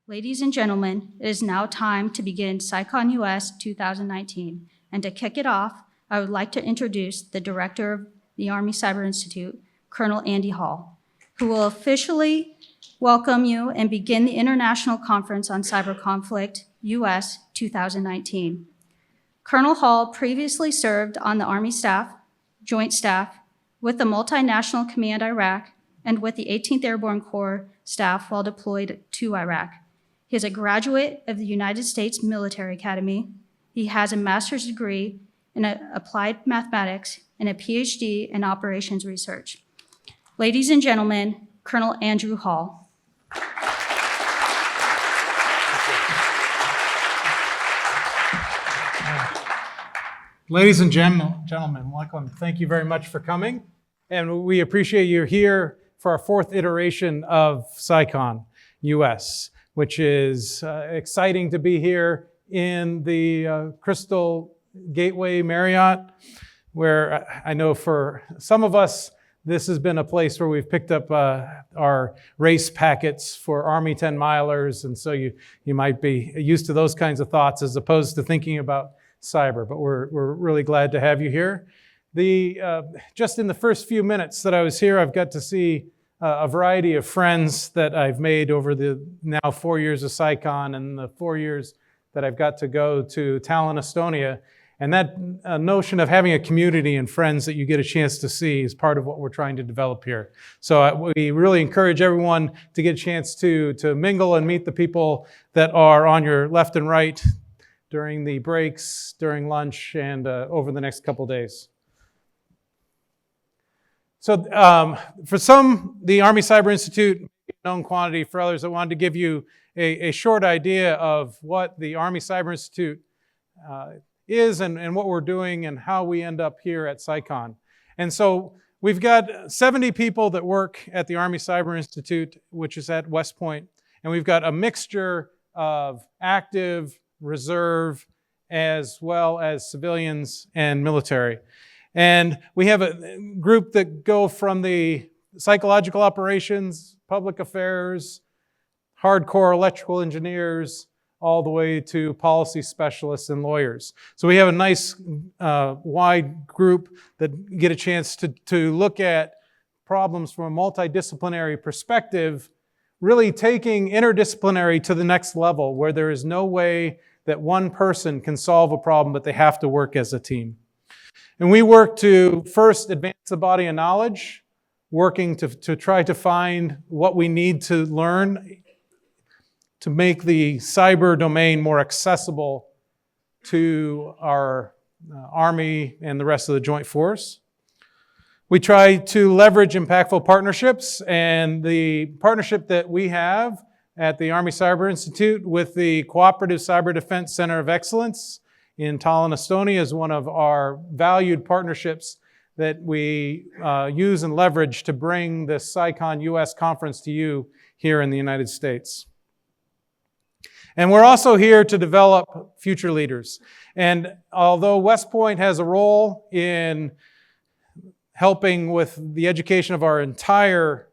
Ladies and gentlemen, it is now time to begin CyCON US 2019. And to kick it off, I would like to introduce the Director of the Army Cyber Institute, Colonel Andy Hall, who will officially welcome you and begin the International Conference on Cyber Conflict US 2019. Colonel Hall previously served on the Army staff, Joint Staff, with the Multinational Command Iraq, and with the 18th Airborne Corps staff while deployed to Iraq. He is a graduate of the United States Military Academy. He has a master's degree in applied mathematics and a PhD in operations research. Ladies and gentlemen, Colonel Andrew Hall. Ladies and gentlemen, welcome. Thank you very much for coming. And we appreciate you here for our fourth iteration of CyCON US, which is exciting to be here in the Crystal Gateway Marriott, where I know for some of us, this has been a place where we've picked up our race packets for Army 10 milers. And so you might be used to those kinds of thoughts as opposed to thinking about cyber, but we're really glad to have you here. Just in the first few minutes that I was here, I've got to see a variety of friends that I've made over the now 4 years of CyCON and the 4 years that I've got to go to Tallinn, Estonia. And that notion of having a community and friends that you get a chance to see is part of what we're trying to develop here. So we really encourage everyone to get a chance to mingle and meet the people that are on your left and right during the breaks, during lunch, and over the next couple days. So for some, the Army Cyber Institute, known quantity. For others, I wanted to give you a short idea of what the Army Cyber Institute is and what we're doing and how we end up here at CyCON. And so we've got 70 people that work at the Army Cyber Institute, which is at West Point. And we've got a mixture of active, reserve, as well as civilians and military. And we have a group that go from the psychological operations, public affairs, hardcore electrical engineers, all the way to policy specialists and lawyers. So we have a nice wide group that get a chance to look at problems from a multidisciplinary perspective, really taking interdisciplinary to the next level where there is no way that one person can solve a problem, but they have to work as a team. And we work to first advance the body of knowledge, working to try to find what we need to learn to make the cyber domain more accessible to our Army and the rest of the Joint Force. We try to leverage impactful partnerships, and the partnership that we have at the Army Cyber Institute with the Cooperative Cyber Defense Center of Excellence in Tallinn, Estonia is one of our valued partnerships that we use and leverage to bring this CyCON US conference to you here in the United States. And we're also here to develop future leaders. And although West Point has a role in helping with the education of our entire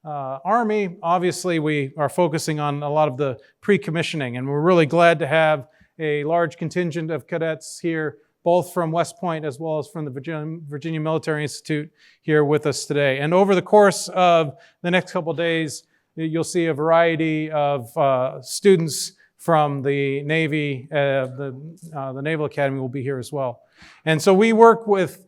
Army, obviously we are focusing on a lot of the pre-commissioning, and we're really glad to have a large contingent of cadets here, both from West Point as well as from the Virginia Military Institute here with us today. And over the course of the next couple of days, you'll see a variety of students from the Navy. The Naval Academy will be here as well. And so we work with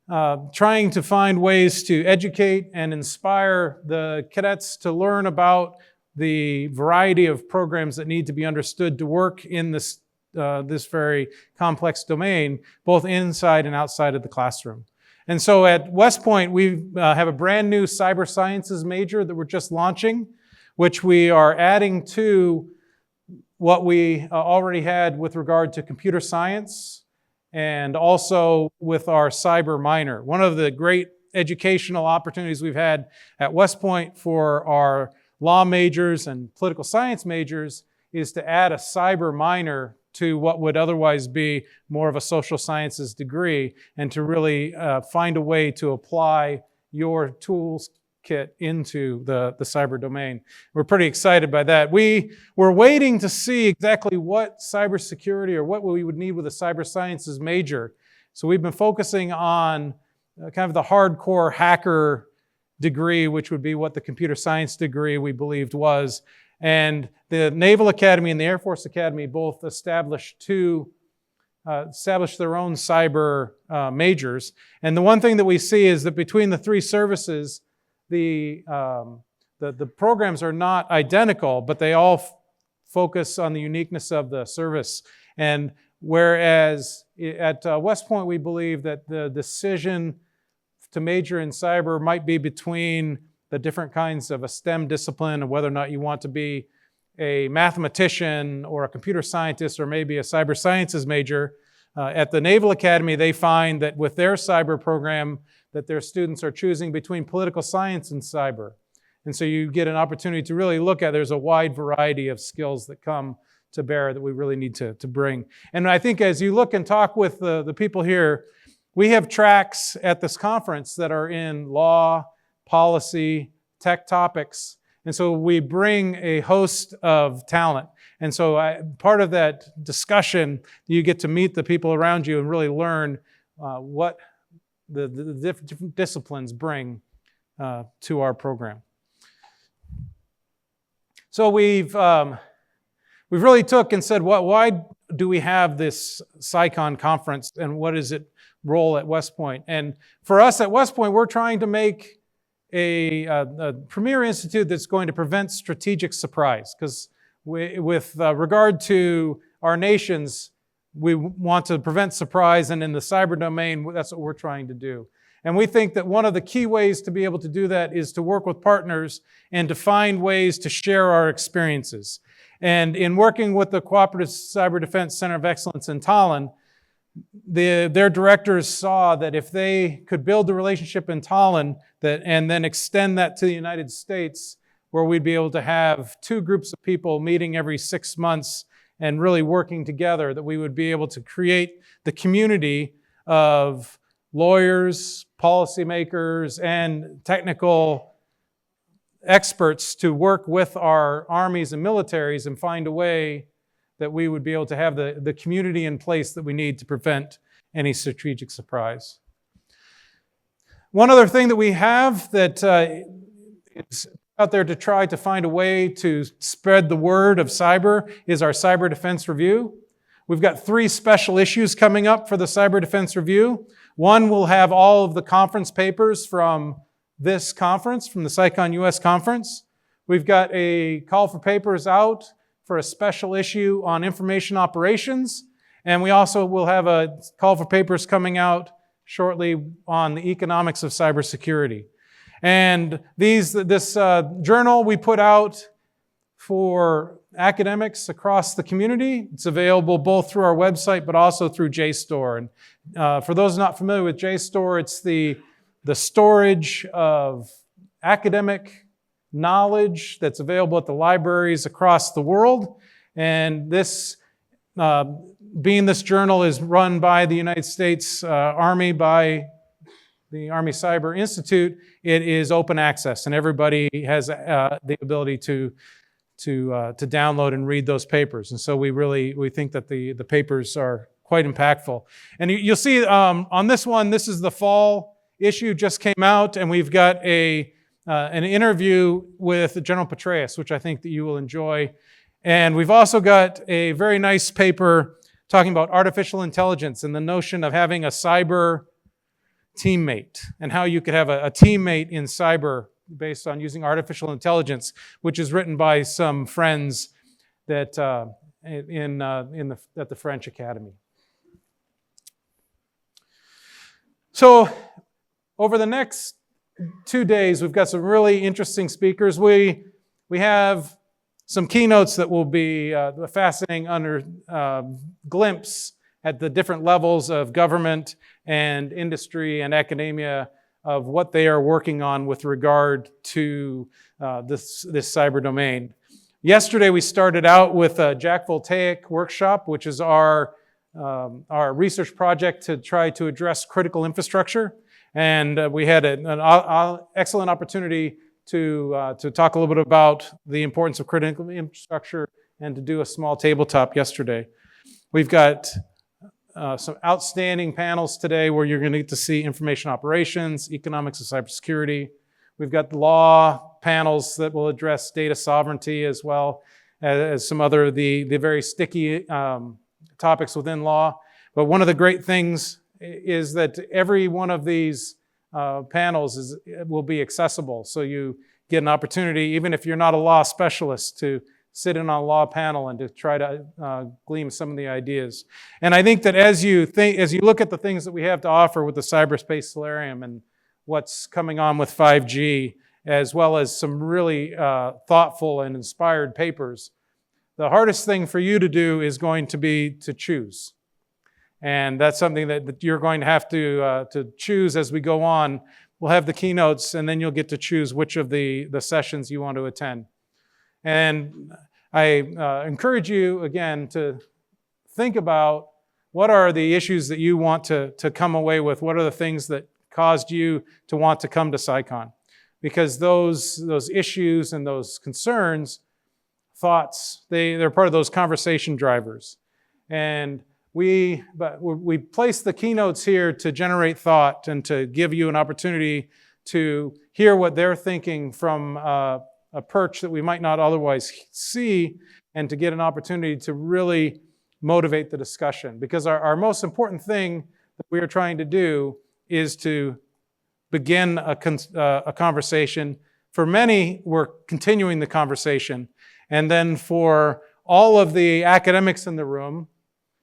trying to find ways to educate and inspire the cadets to learn about the variety of programs that need to be understood to work in this very complex domain, both inside and outside of the classroom. And so at West Point, we have a brand new cyber sciences major that we're just launching, which we are adding to what we already had with regard to computer science and also with our cyber minor. One of the great educational opportunities we've had at West Point for our law majors and political science majors is to add a cyber minor to what would otherwise be more of a social sciences degree, and to really find a way to apply your tools kit into the cyber domain. We're pretty excited by that. We were waiting to see exactly what cybersecurity or what we would need with a cyber sciences major. So we've been focusing on kind of the hardcore hacker degree, which would be what the computer science degree we believed was. And the Naval Academy and the Air Force Academy both established their own cyber majors. And the one thing that we see is that between the three services, the programs are not identical, but they all focus on the uniqueness of the service. And whereas at West Point, we believe that the decision to major in cyber might be between the different kinds of a STEM discipline and whether or not you want to be a mathematician or a computer scientist or maybe a cyber sciences major. At the Naval Academy, they find that with their cyber program that their students are choosing between political science and cyber. And so you get an opportunity to really look at, there's a wide variety of skills that come to bear that we really need to bring. And I think as you look and talk with the people here, we have tracks at this conference that are in law, policy, tech topics. And so we bring a host of talent. And so part of that discussion, you get to meet the people around you and really learn what the different disciplines bring to our program. So we've really took and said, why do we have this CyCON conference and what is its role at West Point? And for us at West Point, we're trying to make a premier institute that's going to prevent strategic surprise. Because with regard to our nations, we want to prevent surprise, and in the cyber domain, that's what we're trying to do. And we think that one of the key ways to be able to do that is to work with partners and to find ways to share our experiences. And in working with the Cooperative Cyber Defense Center of Excellence in Tallinn, their directors saw that if they could build the relationship in Tallinn and then extend that to the United States, where we'd be able to have two groups of people meeting every 6 months and really working together, that we would be able to create the community of lawyers, policymakers, and technical experts to work with our armies and militaries and find a way that we would be able to have the community in place that we need to prevent any strategic surprise. One other thing that we have that is out there to try to find a way to spread the word of cyber is our Cyber Defense Review. We've got 3 special issues coming up for the Cyber Defense Review. One will have all of the conference papers from this conference, from the CyCON US conference. We've got a call for papers out for a special issue on information operations. And we also will have a call for papers coming out shortly on the economics of cybersecurity. And this journal we put out for academics across the community. It's available both through our website, but also through JSTOR. And for those not familiar with JSTOR, it's the storage of academic knowledge that's available at the libraries across the world. And this, being this journal is run by the United States Army, by the Army Cyber Institute, it is open access, and everybody has the ability to download and read those papers. And so we think that the papers are quite impactful. And you'll see on this one, this is the fall issue, just came out, and we've got an interview with General Petraeus, which I think that you will enjoy. And we've also got a very nice paper talking about artificial intelligence and the notion of having a cyber teammate and how you could have a teammate in cyber based on using artificial intelligence, which is written by some friends that at the French Academy. So over the next 2 days, we've got some really interesting speakers. We have some keynotes that will be a fascinating glimpse at the different levels of government and industry and academia of what they are working on with regard to this cyber domain. Yesterday, we started out with a Jack Voltaic workshop, which is our research project to try to address critical infrastructure. And we had an excellent opportunity to talk a little bit about the importance of critical infrastructure and to do a small tabletop yesterday. We've got some outstanding panels today where you're going to get to see information operations, economics of cybersecurity. We've got law panels that will address data sovereignty as well as some other the very sticky topics within law. But one of the great things is that every one of these panels will be accessible. So you get an opportunity, even if you're not a law specialist, to sit in on a law panel and to try to glean some of the ideas. And I think that as you look at the things that we have to offer with the cyberspace solarium and what's coming on with 5G, as well as some really thoughtful and inspired papers, the hardest thing for you to do is going to be to choose. And that's something that you're going to have to choose as we go on. We'll have the keynotes, and then you'll get to choose which of the sessions you want to attend. And I encourage you, again, to think about what are the issues that you want to come away with. What are the things that caused you to want to come to CyCON? Because those issues and those concerns, thoughts, they're part of those conversation drivers. And we place the keynotes here to generate thought and to give you an opportunity to hear what they're thinking from a perch that we might not otherwise see, and to get an opportunity to really motivate the discussion. Because our most important thing that we are trying to do is to begin a conversation. For many, we're continuing the conversation. And then for all of the academics in the room,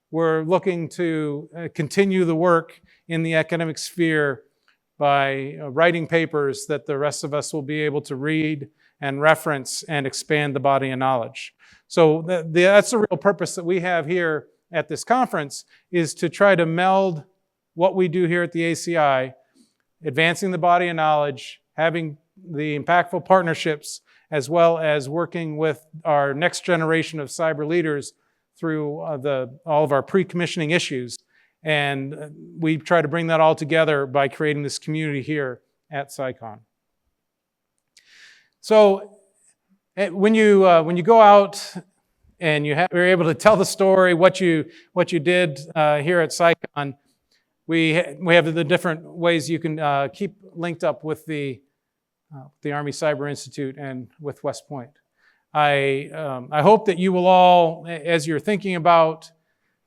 we're looking to continue the work in the academic sphere by writing papers that the rest of us will be able to read and reference and expand the body of knowledge. So that's the real purpose that we have here at this conference, is to try to meld what we do here at the ACI, advancing the body of knowledge, having the impactful partnerships, as well as working with our next generation of cyber leaders through all of our pre-commissioning issues. And we try to bring that all together by creating this community here at CyCON. So when you go out and you're able to tell the story, what you did here at CyCON, we have the different ways you can keep linked up with the Army Cyber Institute and with West Point. I hope that you will all, as you're thinking about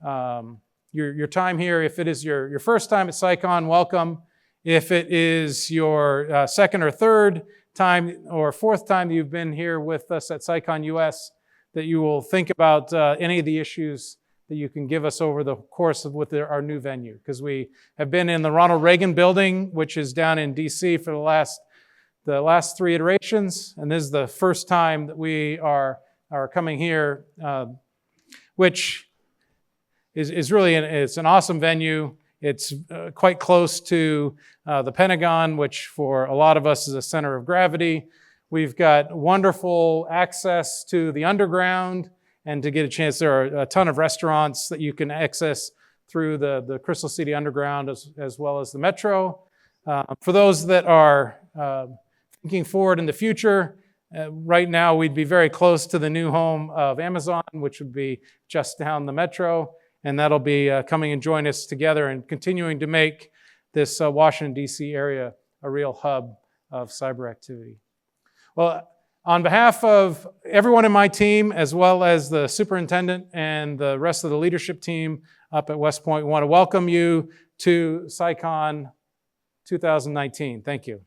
your time here, if it is your first time at CyCON, welcome. If it is your second or third time or fourth time that you've been here with us at CyCON US, that you will think about any of the issues that you can give us over the course of with our new venue. Because we have been in the Ronald Reagan building, which is down in DC for the last 3 iterations, and this is the first time that we are coming here, which is really it's an awesome venue. It's quite close to the Pentagon, which for a lot of us is a center of gravity. We've got wonderful access to the underground, and to get a chance, there are a ton of restaurants that you can access through the Crystal City Underground as well as the Metro. For those that are thinking forward in the future, right now we'd be very close to the new home of Amazon, which would be just down the Metro, and that'll be coming and join us together and continuing to make this Washington, D.C. area a real hub of cyber activity. Well, on behalf of everyone in my team, as well as the superintendent and the rest of the leadership team up at West Point, we want to welcome you to CyCON 2019. Thank you.